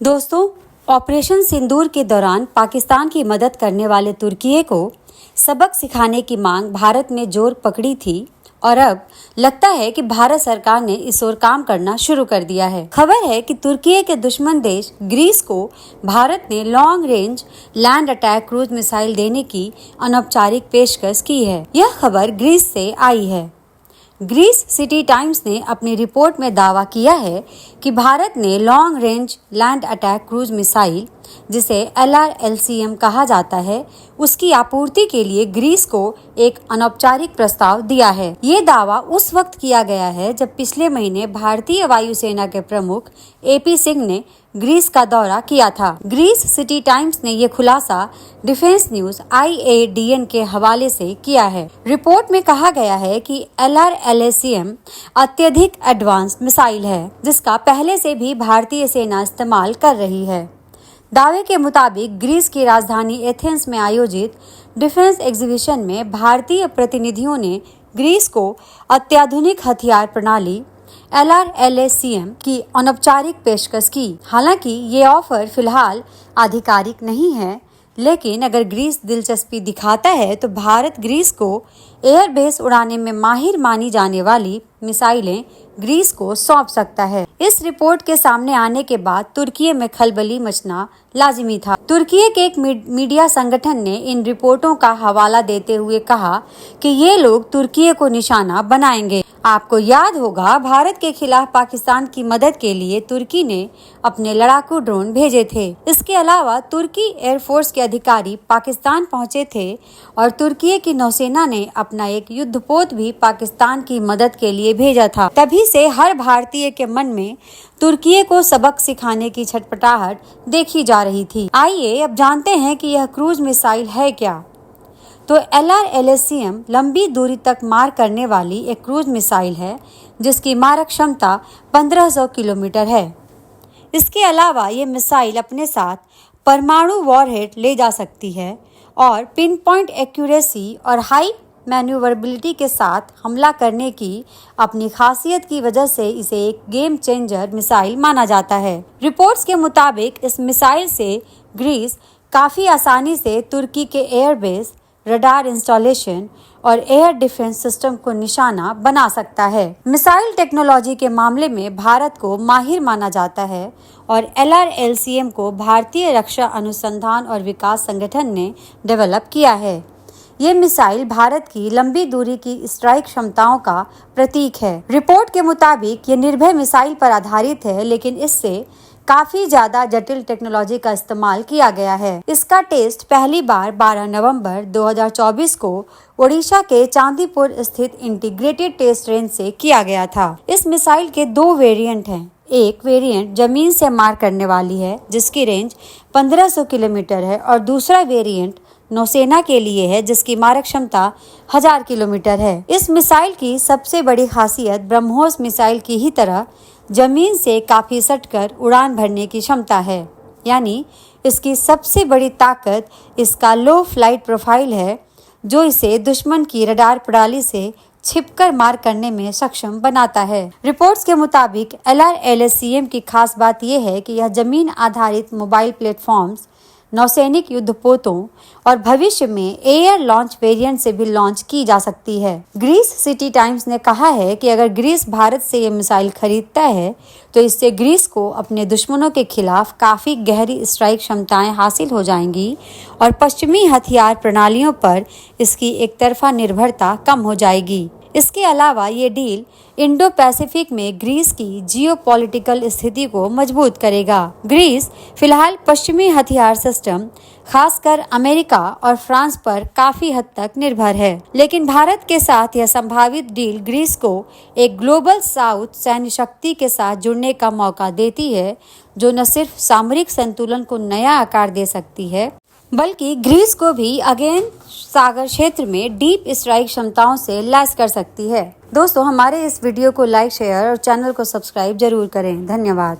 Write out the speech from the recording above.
दोस्तों, ऑपरेशन सिंदूर के दौरान पाकिस्तान की मदद करने वाले तुर्की को सबक सिखाने की मांग भारत में जोर पकड़ी थी और अब लगता है कि भारत सरकार ने इस ओर काम करना शुरू कर दिया है। खबर है कि तुर्की के दुश्मन देश ग्रीस को भारत ने long range land attack cruise missile देने की अनौपचारिक पेशकश की है। यह खबर ग्रीस से आई है। ग्रीस सिटी टाइम्स ने अपनी रिपोर्ट में दावा किया है कि भारत ने long range land attack cruise missile, जिसे LRLCM कहा जाता है, उसकी आपूर्ति के लिए ग्रीस को एक अनौपचारिक प्रस्ताव दिया है। ये दावा उस वक्त किया गया है जब पिछले महीने भारतीय वायुसेना के प्रमुख AP सिंह ने ग्रीस का दौरा किया था। ग्रीस सिटी टाइम्स ने ये खुलासा डिफेंस न्यूज IADN के हवाले से किया है। रिपोर्ट में कहा गया है कि LRLCM अत्यधिक एडवांस मिसाइल है, जिसका पहले से भी भारतीय सेना इस्तेमाल कर रही है। दावे के मुताबिक ग्रीस की राजधानी एथेंस में आयोजित डिफेंस एग्जीबिशन में भारतीय प्रतिनिधियों ने ग्रीस को अत्याधुनिक हथियार प्रणाली LRLCM की अनौपचारिक पेशकश की। हालांकि ये ऑफर फिलहाल आधिकारिक नहीं है, लेकिन अगर ग्रीस दिलचस्पी दिखाता है तो भारत ग्रीस को एयरबेस उड़ाने में माहिर मानी जाने वाली मिसाइलें ग्रीस को सौंप सकता है। इस रिपोर्ट के सामने आने के बाद तुर्की में खलबली मचना लाजिमी था। तुर्की के एक मीडिया संगठन ने इन रिपोर्टों का हवाला देते हुए कहा कि ये लोग तुर्की को निशाना बनाएंगे। आपको याद होगा, भारत के खिलाफ पाकिस्तान की मदद के लिए तुर्की ने अपने लड़ाकू ड्रोन भेजे थे। इसके अलावा तुर्की एयरफोर्स के अधिकारी पाकिस्तान पहुंचे थे और तुर्की की नौसेना ने अपना एक युद्धपोत भी पाकिस्तान की मदद के लिए भेजा था। तभी से हर भारतीय के मन में तुर्की को सबक सिखाने की छटपटाहट देखी जा रही थी। आइए अब जानते हैं कि यह क्रूज मिसाइल है क्या। तो LRLCM लंबी दूरी तक मार करने वाली एक क्रूज मिसाइल है, जिसकी मारक क्षमता 1500 किलोमीटर है। इसके अलावा ये मिसाइल अपने साथ परमाणु वॉरहेड ले जा सकती है और पिन पॉइंट एक्यूरेसी और हाई मैन्यूवरेबिलिटी के साथ हमला करने की अपनी खासियत की वजह से इसे एक गेम चेंजर मिसाइल माना जाता है। रिपोर्ट्स के मुताबिक इस मिसाइल से ग्रीस काफी आसानी से तुर्की के एयरबेस, रडार इंस्टॉलेशन और एयर डिफेंस सिस्टम को निशाना बना सकता है। मिसाइल टेक्नोलॉजी के मामले में भारत को माहिर माना जाता है और LRLCM को भारतीय रक्षा अनुसंधान और विकास संगठन ने डेवलप किया है। ये मिसाइल भारत की लंबी दूरी की स्ट्राइक क्षमताओं का प्रतीक है। रिपोर्ट के मुताबिक ये निर्भय मिसाइल पर आधारित है, लेकिन इससे काफी ज्यादा जटिल टेक्नोलॉजी का इस्तेमाल किया गया है। इसका टेस्ट पहली बार 12 नवंबर 2024 को ओडिशा के चांदीपुर स्थित इंटीग्रेटेड टेस्ट रेंज से किया गया था। इस मिसाइल के 2 वेरिएंट हैं। एक वेरिएंट जमीन से मार करने वाली है, जिसकी रेंज 1500 किलोमीटर है, और दूसरा वेरिएंट नौसेना के लिए है, जिसकी मारक क्षमता 1000 किलोमीटर है। इस मिसाइल की सबसे बड़ी खासियत ब्रह्मोस मिसाइल की ही तरह जमीन से काफी सटकर उड़ान भरने की क्षमता है। यानी इसकी सबसे बड़ी ताकत इसका लो फ्लाइट प्रोफाइल है, जो इसे दुश्मन की रडार प्रणाली से छिपकर मार करने में सक्षम बनाता है। रिपोर्ट्स के मुताबिक LRLCM की खास बात यह है कि यह जमीन आधारित मोबाइल प्लेटफॉर्म्स, नौसैनिक युद्धपोतों और भविष्य में एयर लॉन्च वेरिएंट से भी लॉन्च की जा सकती है। ग्रीस सिटी टाइम्स ने कहा है कि अगर ग्रीस भारत से ये मिसाइल खरीदता है तो इससे ग्रीस को अपने दुश्मनों के खिलाफ काफी गहरी स्ट्राइक क्षमताएं हासिल हो जाएंगी और पश्चिमी हथियार प्रणालियों पर इसकी एक तरफा निर्भरता कम हो जाएगी। इसके अलावा ये डील इंडो पैसिफिक में ग्रीस की जियोपॉलिटिकल स्थिति को मजबूत करेगा। ग्रीस फिलहाल पश्चिमी हथियार सिस्टम, खासकर अमेरिका और फ्रांस पर काफी हद तक निर्भर है, लेकिन भारत के साथ यह संभावित डील ग्रीस को एक ग्लोबल साउथ सैन्य शक्ति के साथ जुड़ने का मौका देती है, जो न सिर्फ सामरिक संतुलन को नया आकार दे सकती है, बल्कि ग्रीस को भी अगेन सागर क्षेत्र में डीप स्ट्राइक क्षमताओं से लैस कर सकती है। दोस्तों, हमारे इस वीडियो को लाइक, शेयर और चैनल को सब्सक्राइब जरूर करें। धन्यवाद।